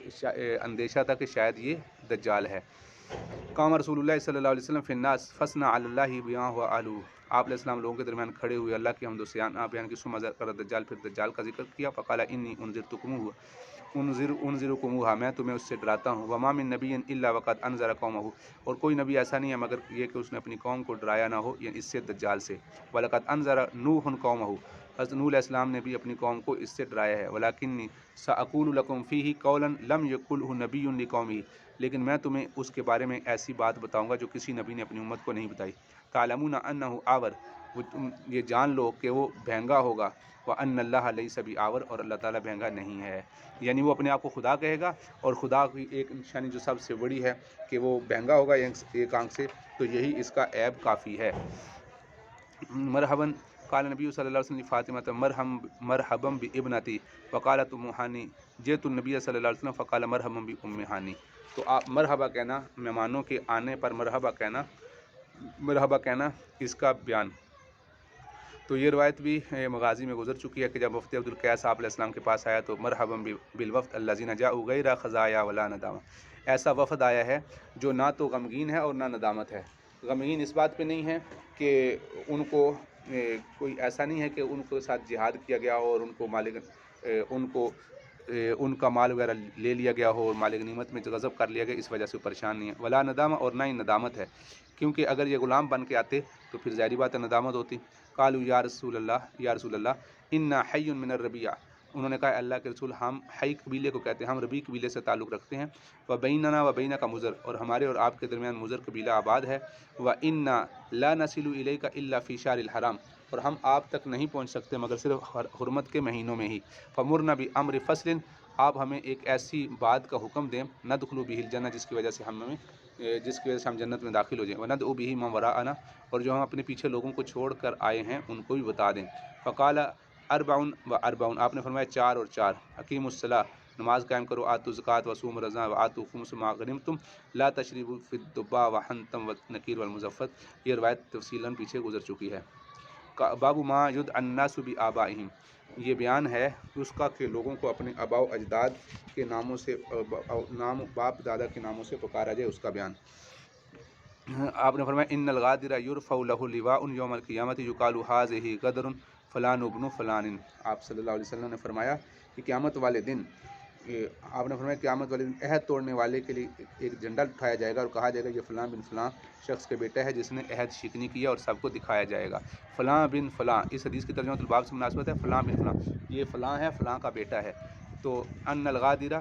اندیشہ تھا کہ شاید یہ دجال ہے. قام رسول اللہ صلی اللہ علیہ وسلم فی الناس فثنى علی اللہ بما هو اہلہ. آپ علیہ السلام لوگوں کے درمیان کھڑے ہوئے اللہ کی حمد و ثنا بیان کی. ثم ذکر الدجال، پھر دجال کا ذکر کیا. فقال انی انذرکموہ، میں تمہیں اس سے ڈراتا ہوں. وما من نبی الا وقد انذر قومہ، اور کوئی نبی ایسا نہیں ہے مگر یہ کہ اس نے اپنی قوم کو ڈرایا نہ ہو، یعنی اس سے دجال سے. ولقد انذر نوح قومہ، حضرت نوح علیہ السلام نے بھی اپنی قوم کو اس سے ڈرایا ہے. ولکنی ساقول لکم فیہ قولا لم یقلہ نبی لقومہ، لیکن میں تمہیں اس کے بارے میں ایسی بات بتاؤں گا جو کسی نبی نے اپنی امت کو نہیں بتائی. تعلمون انہ آور، یہ جان لو کہ وہ بھینگا ہوگا. وان اللہ لیس بعور، اور اللہ تعالیٰ بھینگا نہیں ہے. یعنی وہ اپنے آپ کو خدا کہے گا، اور خدا کی ایک نشانی جو سب سے بڑی ہے کہ وہ بھینگا ہوگا ایک آنکھ سے، تو یہی اس کا عیب کافی ہے. مرحباً قال نبی صلی اللہ علیہ وسلم فاطمہ مرحبا بابنتی وقالت ام ہانی جئت النبی صلی اللہ علیہ وسلم فقال مرحبا بام ہانی. تو آپ مرحبا کہنا، مہمانوں کے آنے پر مرحبا کہنا اس کا بیان. تو یہ روایت بھی مغازی میں گزر چکی ہے کہ جب مفتی عبدالقیس آپ علیہ السلام کے پاس آیا تو مرحبا بالوفد الذین جاؤوا غیر خزایا ولا ندامہ، ایسا وفد آیا ہے جو نہ تو غمگین ہے اور نہ ندامت ہے. غمگین اس بات پہ نہیں ہے کہ ان کو کوئی ایسا نہیں ہے کہ ان کے ساتھ جہاد کیا گیا ہو اور ان کا مال وغیرہ لے لیا گیا ہو اور مال غنیمت میں غصب کر لیا گیا، اس وجہ سے پریشان نہیں ہے. ولا ندامہ، اور نہ ہی ندامت ہے، کیونکہ اگر یہ غلام بن کے آتے تو پھر ظاہری بات ہے ندامت ہوتی. قالوا یا رسول اللہ انا حی من الربیع، انہوں نے کہا اللہ کے رسول ہم حی قبیلے کو کہتے ہیں، ہم ربیع قبیلے سے تعلق رکھتے ہیں. وبیننا وبینک مضر، اور ہمارے اور آپ کے درمیان مضر قبیلہ آباد ہے. وانا لا نصل الیک الا فی شہر الحرام، اور ہم آپ تک نہیں پہنچ سکتے مگر صرف حرمت کے مہینوں میں ہی. فمرنا بامر فصل، آپ ہمیں ایک ایسی بات کا حکم دیں ندخل بہ الجنہ جس کی وجہ سے ہم جنت میں داخل ہو جائیں. وندعو بہ من وراءنا، اور جو ہم اپنے پیچھے لوگوں کو چھوڑ کر آئے ہیں ان کو بھی بتا دیں. فقال اربع واربعون، آپ نے فرمایا 4 اور 4. اقیموا الصلاۃ، نماز قائم کرو. آتوا الزکوٰۃ وصوموا رمضان وآتوا خمس ما غنمتم لا تشربوا فی الدباء والحنطم والنقیر والمزفت. یہ روایت تفصیلاً پیچھے گزر چکی ہے. باب ما یدعی الناس بآبائہم، یہ بیان ہے اس کا کہ لوگوں کو اپنے آباء و اجداد کے ناموں سے، باپ دادا کے ناموں سے پکارا جائے، اس کا بیان. آپ نے فرمایا ان الغادر یرفع له لواء یوم القیامۃ یقال ھذہ غدر فلان ابن فلان. آپ صلی اللہ علیہ وسلم نے فرمایا کہ قیامت والے دن عہد توڑنے والے کے لیے ایک جھنڈا اٹھایا جائے گا اور کہا جائے گا یہ فلاں بن فلاں شخص کے بیٹا ہے جس نے عہد شکنی کیا، اور سب کو دکھایا جائے گا فلاں بن فلاں. اس حدیث کی ترجمہ الباب سے مناسبت ہے، فلاں بن فلاں، یہ فلاں ہے، فلاں کا بیٹا ہے. تو ان الغادرہ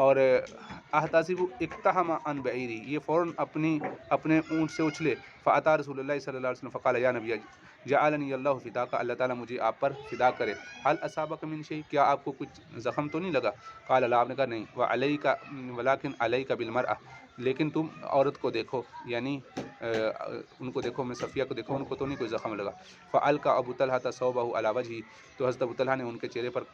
اور احتسب اقتحم عن بعیری، یہ فوراً اپنے اونٹ سے اچھلے، فاتا رسول اللہ صلی اللہ علیہ وسلم فقال یا نبی جعلنی اللہ فداک، اللہ تعالیٰ مجھے آپ پر فدا کرے، حل اصابک من شیء، کیا آپ کو کچھ زخم تو نہیں لگا؟ قال لا، آپ نے کہا نہیں، وعلیک ولکن علیک بالمرأة، لیکن تم عورت کو دیکھو، یعنی ان کو دیکھو، میں صفیہ کو دیکھو، ان کو تو نہیں کوئی زخم لگا۔ فالقى ابو طلحة ثوبه على وجهه، تو حضرت ابو طلحہ نے ان کے چہرے پر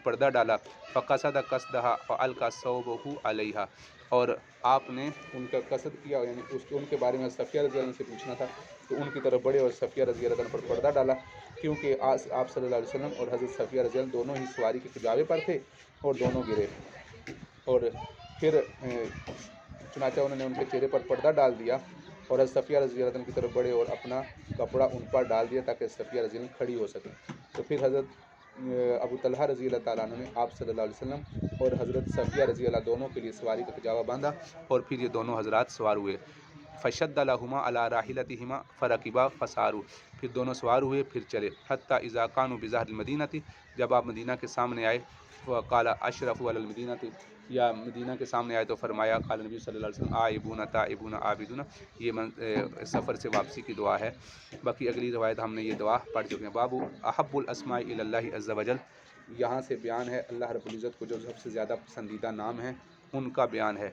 پردہ ڈالا، فقصد قصدها فالقى ثوبه عليها، اور آپ نے ان کا قصد کیا، یعنی ان کے بارے میں صفیہ رضی اللہ عنہ سے پوچھنا تھا، تو ان کی طرف بڑے اور صفیہ رضی اللہ عنہ پر پردہ ڈالا، کیونکہ آپ صلی اللہ علیہ وسلم اور حضرت صفیہ رضی اللہ عنہ دونوں ہی سواری کے کجاوے پر تھے اور دونوں گرے، اور پھر چنانچہ انہوں نے ان کے چہرے پر پردہ ڈال دیا اور حضرت صفیہ رضی اللہ عنہ کی طرف بڑھے اور اپنا کپڑا ان پر ڈال دیا تاکہ صفیہ رضی اللہ عنہ کھڑی ہو سکے۔ تو پھر حضرت ابو طلحہ رضی اللہ تعالیٰ عنہ نے آپ صلی اللہ علیہ وسلم اور حضرت صفیہ رضی اللہ دونوں کے لیے سواری کا کجاوا باندھا، اور پھر یہ دونوں حضرات سوار ہوئے۔ فشد لہما علی راحلتہما فرکبا فساروا، پھر دونوں سوار ہوئے، پھر چلے، حتی اذا کانوا بظہر المدینہ، جب آپ مدینہ کے سامنے آئے، وقال اشرف علی المدینہ، یا مدینہ کے سامنے آئے تو فرمایا، قال نبی صلی اللہ علیہ وسلم آئبون تائبون عابدون، یہ سفر سے واپسی کی دعا ہے۔ باقی اگلی روایت ہم نے یہ دعا پڑھ چکے ہیں۔ باب احب الاسماء الی اللہ عز وجل، یہاں سے بیان ہے اللہ رب العزت کو جو سب سے زیادہ پسندیدہ نام ہیں ان کا بیان ہے۔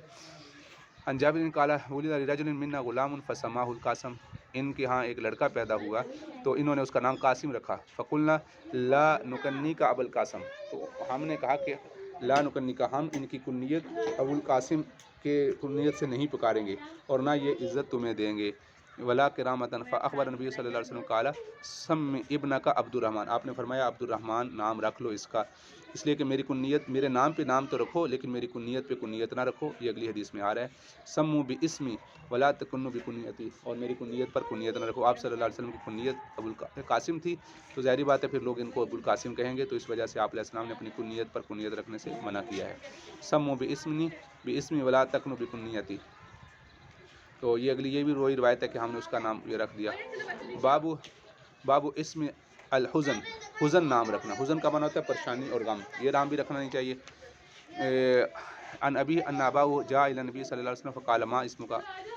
عن جابر قال ولد لرجل منا غلام فسماه القاسم، ان کے ہاں ایک لڑکا پیدا ہوا تو انہوں نے اس کا نام قاسم رکھا۔ فقلنا لا نکنیک ابو القاسم، تو ہم نے کہا کہ لا نکنیک، ہم ان کی کنیت ابو القاسم کے کنیت سے نہیں پکاریں گے اور نہ یہ عزت تمہیں دیں گے، ولا کرامتن۔ فاخبر نبی صلی اللہ علیہ وسلم قال سم ابنک عبد الرحمن، آپ نے فرمایا عبد الرحمن نام رکھ لو اس کا، اس لیے کہ میری کنیت، میرے نام پہ نام تو رکھو لیکن میری کنیت پہ کنیت نہ رکھو، یہ اگلی حدیث میں آ رہا ہے۔ سمو باسمی ولا تکنوا بکنیتی، اور میری کنیت پر کنیت نہ رکھو۔ آپ صلی اللہ علیہ وسلم کی کنیت ابو القاسم تھی تو ظاہری بات ہے پھر لوگ ان کو ابو القاسم کہیں گے، تو اس وجہ سے آپ علیہ السلام نے اپنی کنیت پر کنیت رکھنے سے منع کیا ہے۔ سمو باسمی ولا تکنوا بکنیتی، تو یہ اگلی یہ بھی وہی روایت ہے کہ ہم نے اس کا نام یہ رکھ دیا۔ باب اسم الحزن، حزن نام رکھنا، حزن کا معنی ہوتا ہے پریشانی اور غم، یہ نام بھی رکھنا نہیں چاہیے۔ ان ابی ان اباہ جاء الی نبی صلی اللہ علیہ وسلم فقال ما اسمک،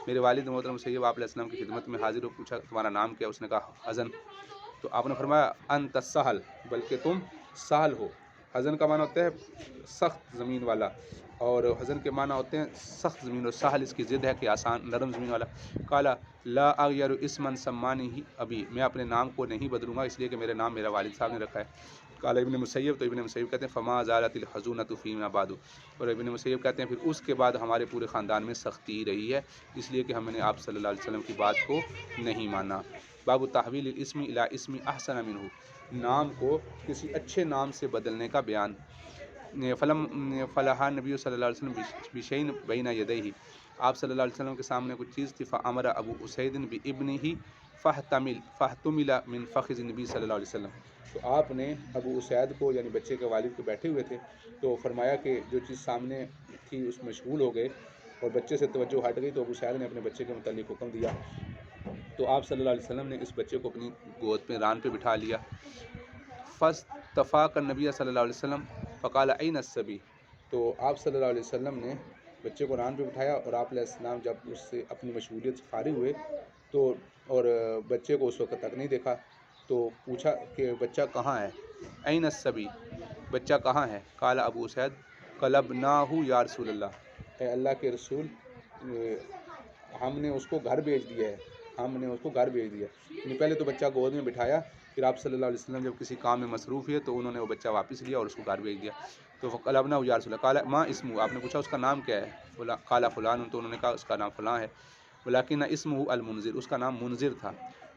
میرے والد محترم مسیب آپ علیہ السلام کی خدمت میں حاضر ہو، پوچھا تمہارا نام کیا؟ اس نے کہا حزن، تو آپ نے فرمایا انت السہل، بلکہ تم سہل ہو۔ حزن کا معنی ہوتا ہے سخت زمین والا، اور حزن کے معنی ہوتے ہیں سخت زمین، اور سہل اس کی ضد ہے کہ آسان نرم زمین والا۔ قالا لا اغیر اسما سمانی ابی، میں اپنے نام کو نہیں بدلوں گا اس لیے کہ میرے نام میرا والد صاحب نے رکھا ہے۔ قال ابن مسیب، تو ابن مسیب کہتے ہیں فما زالت الحزونۃ فیما بعد، اور ابن مسیب کہتے ہیں پھر اس کے بعد ہمارے پورے خاندان میں سختی رہی ہے، اس لیے کہ ہم نے آپ صلی اللہ علیہ وسلم کی بات کو نہیں مانا۔ باب تحویل الاسم الی اسم احسن منہ، نام کو کسی اچھے نام سے بدلنے کا بیان۔ فلحا نبی صلی اللہ علیہ وسلم بشین بین یدیہ، آپ صلی اللہ علیہ وسلم کے سامنے کچھ چیز تھی، فامر ابو اسید بابنہ فاحتمل من فخذ نبی صلی اللہ علیہ وسلم، تو آپ نے ابو اسید کو، یعنی بچے کے والد کے بیٹھے ہوئے تھے، تو فرمایا کہ جو چیز سامنے تھی اس مشغول ہو گئے اور بچے سے توجہ ہٹ گئی، تو ابو اسید نے اپنے بچے کے متعلق حکم دیا، تو آپ صلی اللہ علیہ وسلم نے اس بچے کو اپنی گود پہ ران پہ بٹھا لیا۔ فاستفاق النبی صلی اللہ علیہ وسلم فقال این الصبی، تو آپ صلی اللہ علیہ وسلم نے بچے کو ران پہ بٹھایا اور آپ علیہ السلام جب اس سے اپنی مشغولیت سے فارغ ہوئے تو اور بچے کو اس وقت تک نہیں دیکھا، تو پوچھا کہ بچہ کہاں ہے؟ این الصبی، بچہ کہاں ہے؟ قال ابو اسید قلبناہ یا رسول اللہ، اے اللہ کے رسول ہم نے اس کو گھر بھیج دیا ہے، ہم نے اس کو گھر بھیج دیا، یعنی پہلے تو بچہ گود میں بٹھایا، پھر آپ صلی اللہ علیہ وسلم جب کسی کام میں مصروف ہوئے تو انہوں نے وہ بچہ واپس لیا اور اس کو گھر بھیج دیا۔ تو قلبناہ یا رسول اللہ، قال ما اسمہ، آپ نے پوچھا اس کا نام کیا ہے؟ قال فلان، تو انہوں نے کہا اس کا نام فلاں ہے، ولکن اسمہ المنذر، اس کا نام منذر تھا،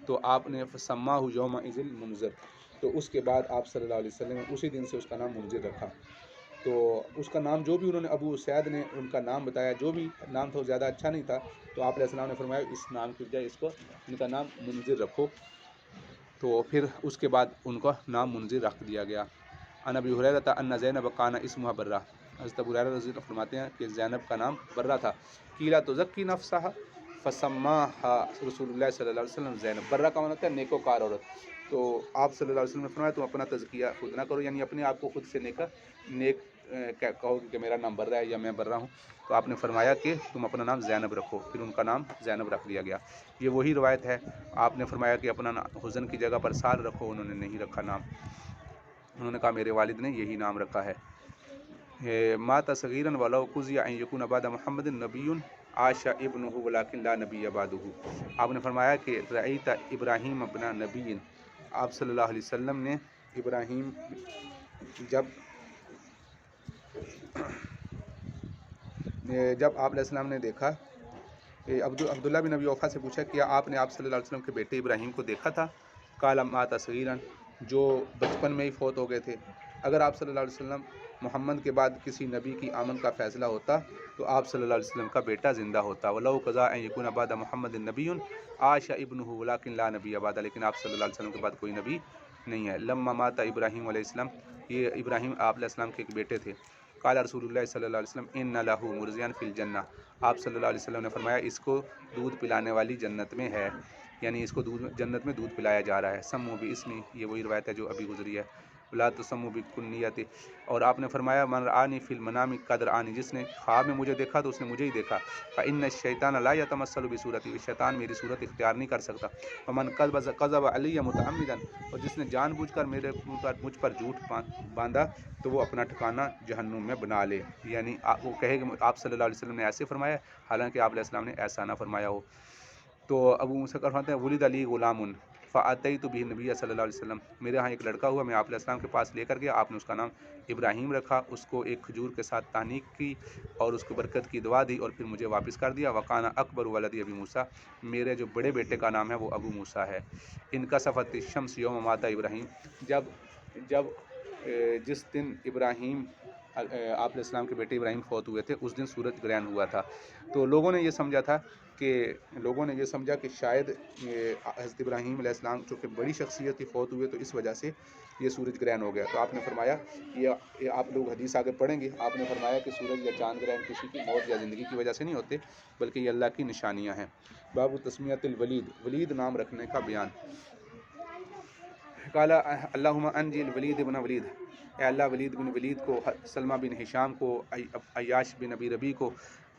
تو آپ نے فسماہ یومئذ المنذر، تو اس کے بعد آپ صلی اللہ علیہ وسلم نے اسی دن سے اس کا نام منذر رکھا۔ تو اس کا نام جو بھی انہوں نے ابو اسید نے ان کا نام بتایا، جو بھی نام تھا وہ زیادہ اچھا نہیں تھا، تو آپ علیہ السلام نے فرمایا اس نام کی بجائے اس کو ان کا نام منذر رکھو، تو پھر اس کے بعد ان کا نام منذر رکھ دیا گیا۔ عن ابی ہریرہ ان زینب کان اسمها برہ، حضرت ابو ہریرہ رضی اللہ عنہ فرماتے ہیں کہ زینب کا نام برہ تھا، قیل تزکی نفسها فسماها رسول اللہ صلی اللہ علیہ وسلم زینب، برہ کا معنی ہوتا ہے نیکوکار عورت، تو آپ صلی اللہ علیہ وسلم نے فرمایا تم اپنا تزکیہ خود نہ کرو، یعنی اپنے آپ کو خود سے نیک کہو کہ میرا نام بر رہا ہے یا میں بر رہا ہوں، تو آپ نے فرمایا کہ تم اپنا نام زینب رکھو، پھر ان کا نام زینب رکھ دیا گیا۔ یہ وہی روایت ہے۔ آپ نے فرمایا کہ اپنا حزن کی جگہ پر سال رکھو، انہوں نے نہیں رکھا نام، انہوں نے کہا میرے والد نے یہی نام رکھا ہے۔ مات صغیرا ولو قضی ان یکون بعد محمد نبی عاش ابنہ ولکن لا نبی بعدہ۔ آپ نے فرمایا کہ رأیت ابراہیم ابن نبی، آپ صلی اللہ علیہ وسلم نے ابراہیم جب آپ علیہ السلام نے دیکھا، عبداللہ بن ابی اوفا سے پوچھا کہ آپ نے آپ صلی اللہ علیہ وسلم کے بیٹے ابراہیم کو دیکھا تھا؟ قال مات صغیرا، جو بچپن میں ہی فوت ہو گئے تھے۔ اگر آپ صلی اللہ علیہ وسلم محمد کے بعد کسی نبی کی آمد کا فیصلہ ہوتا تو آپ صلی اللہ علیہ وسلم کا بیٹا زندہ ہوتا۔ وَلَوْ قَضَىٰ أَن يَكُونَ بَعْدَ مُحَمَّدٍ نَبِيٌّ عَاشَ ابْنُهُ وَلَٰكِن لَا نَبِيَّ بَعْدَهُ، لیکن آپ صلی اللہ علیہ وسلم کے بعد کوئی نبی نہیں ہے۔ لما مات ابراہیم علیہ السلام، یہ ابراہیم آپ علیہ السلام کے ایک بیٹے تھے۔ قال رسول اللہ صلی اللہ علیہ وسلم ان له مرضیاً فی الجنہ، آپ صلی اللہ علیہ وسلم نے فرمایا اس کو دودھ پلانے والی جنت میں ہے، یعنی اس کو جنت میں دودھ پلایا جا رہا ہے۔ سموا باسمی، یہ وہی روایت ہے جو ابھی گزری ہے۔ لا تسموا بکنیتہ، اور آپ نے فرمایا من رآنی فی المنام قد رآنی، جس نے خواب میں مجھے دیکھا تو اس نے مجھے ہی دیکھا۔ فإن الشیطان لا یتمثل بصورتی، شیطان میری صورت اختیار نہیں کر سکتا۔ ومن کذب علی متعمدا، اور جس نے جان بوجھ کر مجھ پر جھوٹ باندھا تو وہ اپنا ٹھکانہ جہنم میں بنا لے، یعنی وہ کہے کہ آپ صلی اللہ علیہ وسلم نے ایسے فرمایا، حالانکہ آپ علیہ السلام نے ایسا نہ فرمایا ہو۔ تو ابو موسیٰ فرماتے ہیں ولد علی غلام فأتیت به النبی صلی اللہ علیہ وسلم، میرے ہاں ایک لڑکا ہوا، میں آپ علیہ السلام کے پاس لے کر گیا، آپ نے اس کا نام ابراہیم رکھا، اس کو ایک کھجور کے ساتھ تانیک کی اور اس کو برکت کی دعا دی اور پھر مجھے واپس کر دیا۔ وکان اکبر ولد ابی موسیٰ، میرے جو بڑے بیٹے کا نام ہے وہ ابو موسیٰ ہے۔ انکسفت الشمس یوم مات ابراہیم، جس دن ابراہیم آپ علیہ السلام کے بیٹے ابراہیم فوت ہوئے تھے اس دن سورج گرہن ہوا تھا۔ تو لوگوں نے یہ سمجھا کہ شاید حضرت ابراہیم علیہ السلام چونکہ بڑی شخصیت تھی فوت ہوئے تو اس وجہ سے یہ سورج گرہن ہو گیا۔ تو آپ نے فرمایا، یہ آپ لوگ حدیث آگے پڑھیں گے، آپ نے فرمایا کہ سورج یا چاند گرہن کسی کی موت یا زندگی کی وجہ سے نہیں ہوتے بلکہ یہ اللہ کی نشانیاں ہیں۔ باب تسمیۃ الولید، ولید نام رکھنے کا بیان۔ قال اللہم انجی الولید بن ولید، اے اللہ ولید بن ولید کو، سلمہ بن ہشام کو، عیاش بن ابی ربیع کو،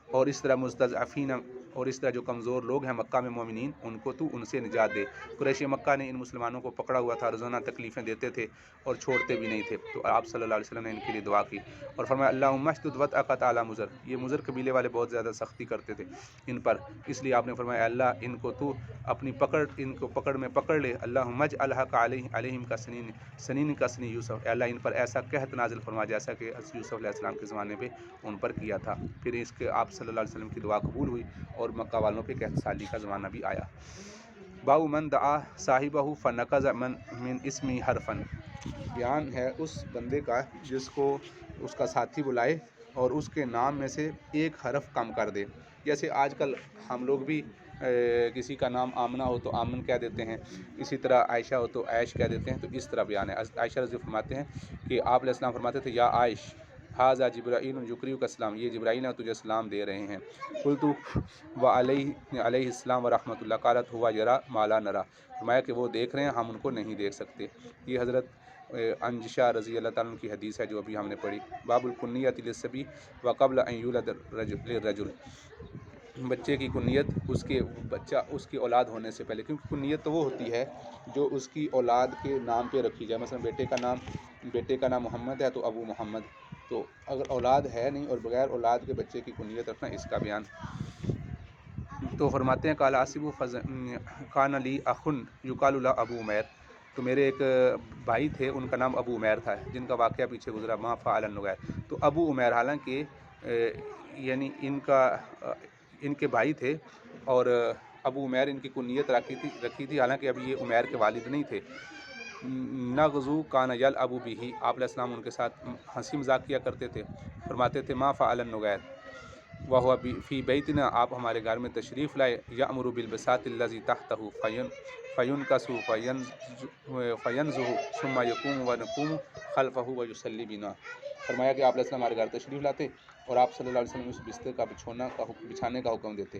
اور اس طرح مستضعفین، اور اس طرح جو کمزور لوگ ہیں مکہ میں مومنین، ان کو تو ان سے نجات دے۔ قریش مکہ نے ان مسلمانوں کو پکڑا ہوا تھا، روزانہ تکلیفیں دیتے تھے اور چھوڑتے بھی نہیں تھے، تو آپ صلی اللہ علیہ وسلم نے ان کے لیے دعا کی اور فرمایا اللہم اشدد وطأۃ علی مضر، یہ مضر قبیلے والے بہت زیادہ سختی کرتے تھے ان پر، اس لیے آپ نے فرمایا اللہ ان کو تو اپنی پکڑ میں پکڑ لے۔ اللہم اجعلھا علیہم کسنین کسنی یوسف، اے اللہ ان پر ایسا قحط نازل فرما جیسا کہ حضرت یوسف علیہ السلام کے زمانے پہ ان پر کیا تھا۔ پھر اس کے آپ صلی اللہ علیہ وسلم کی دعا قبول ہوئی اور مکہ والوں پہ قحط سالی کا زمانہ بھی آیا۔ باب من دعا صاحبہ فنقض من اسمہ حرفا، بیان ہے اس بندے کا جس کو اس کا ساتھی بلائے اور اس کے نام میں سے ایک حرف کم کر دے۔ جیسے آج کل ہم لوگ بھی کسی کا نام آمنہ ہو تو آمن کہہ دیتے ہیں، اسی طرح عائشہ ہو تو عائش کہہ دیتے ہیں، تو اس طرح بیان ہے۔ عائشہ رضی اللہ فرماتے ہیں کہ آپ علیہ السلام فرماتے تھے یا عائش ھذا جبرائیل یقریئک السلام، یہ جبرائیل ہیں تجھے سلام دے رہے ہیں۔ قلت وعلیہ السلام ورحمۃ اللہ، قالت هو یری ما لا نری، فرمایا کہ وہ دیکھ رہے ہیں ہم ان کو نہیں دیکھ سکتے۔ یہ حضرت انجشہ رضی اللہ تعالیٰ عنہ کی حدیث ہے جو ابھی ہم نے پڑھی۔ باب الکنیۃ للصبی وقبل ان یولد للرجل، بچے کی کنیت اس کی اولاد ہونے سے پہلے، کیونکہ کنیت تو وہ ہوتی ہے جو اس کی اولاد کے نام پہ رکھی جائے، مثلا بیٹے کا نام محمد ہے تو ابو محمد، تو اگر اولاد ہے نہیں اور بغیر اولاد کے بچے کی کنیت رکھنا، اس کا بیان۔ تو فرماتے ہیں قال عاصم کان لی اخ یقال له ابو عمیر، تو میرے ایک بھائی تھے ان کا نام ابو عمیر تھا، جن کا واقعہ پیچھے گزرا، ما فعل النغیر، تو ابو عمیر حالانکہ یعنی ان کے بھائی تھے اور ابو عمیر ان کی کنیت رکھی تھی، حالانکہ ابھی یہ عمیر کے والد نہیں تھے۔ نغزو کان یلعب بہ، آپ علیہ السلام ان کے ساتھ ہنسی مذاق کیا کرتے تھے، فرماتے تھے ما فعل النغیر وہو فی بیتنا، آپ ہمارے گھر میں تشریف لائے، یأمر بالبساط الذی تحتہ فینکس فینزہ ثم یقوم ونقوم خلفہ ویصلی بنا، فرمایا کہ آپ علیہ السلام ہمارے گھر تشریف لاتے اور آپ صلی اللہ علیہ وسلم اس بستر کا بچھانے کا حکم دیتے،